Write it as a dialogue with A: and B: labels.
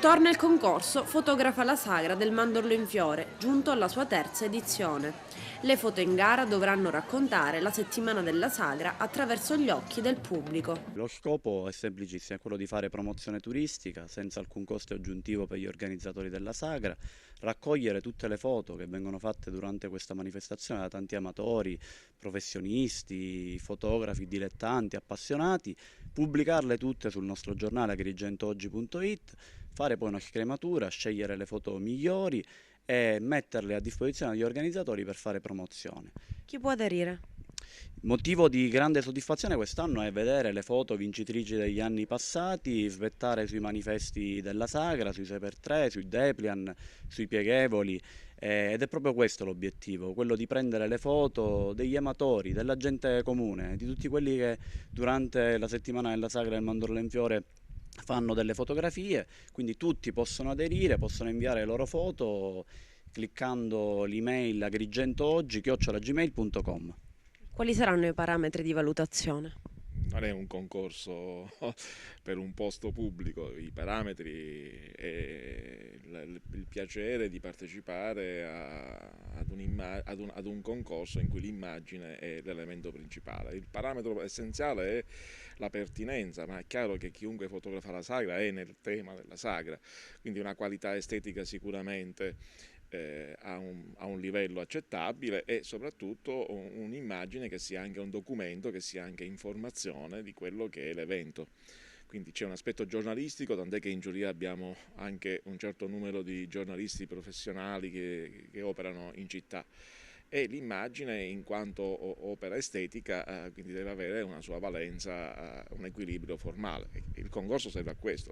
A: Torna il concorso Fotografa la sagra del mandorlo in fiore, giunto alla sua terza edizione. Le foto in gara dovranno raccontare la settimana della sagra attraverso gli occhi del pubblico.
B: Lo scopo è semplicissimo, è quello di fare promozione turistica senza alcun costo aggiuntivo per gli organizzatori della sagra, raccogliere tutte le foto che vengono fatte durante questa manifestazione da tanti amatori, professionisti, fotografi, dilettanti, appassionati, pubblicarle tutte sul nostro giornale agrigentoggi.it, fare poi una scrematura, scegliere le foto migliori e metterle a disposizione degli organizzatori per fare promozione.
A: Chi può aderire?
B: Motivo di grande soddisfazione quest'anno è vedere le foto vincitrici degli anni passati svettare sui manifesti della sagra, sui 6x3, sui dépliant, sui pieghevoli, ed è proprio questo l'obiettivo, quello di prendere le foto degli amatori, della gente comune, di tutti quelli che durante la settimana della sagra del Mandorlo in Fiore fanno delle fotografie, quindi tutti possono aderire, possono inviare le loro foto cliccando l'email agrigentoggi@gmail.com.
A: Quali saranno i parametri di valutazione?
C: Non è un concorso per un posto pubblico, i parametri e il piacere di partecipare ad un concorso in cui l'immagine è l'elemento principale. Il parametro essenziale è la pertinenza, ma è chiaro che chiunque fotografa la sagra è nel tema della sagra, quindi una qualità estetica sicuramente a un livello accettabile e soprattutto un'immagine che sia anche un documento, che sia anche informazione di quello che è l'evento. Quindi c'è un aspetto giornalistico, tant'è che in giuria abbiamo anche un certo numero di giornalisti professionali che operano in città e l'immagine in quanto opera estetica quindi deve avere una sua valenza, un equilibrio formale. Il concorso serve a questo.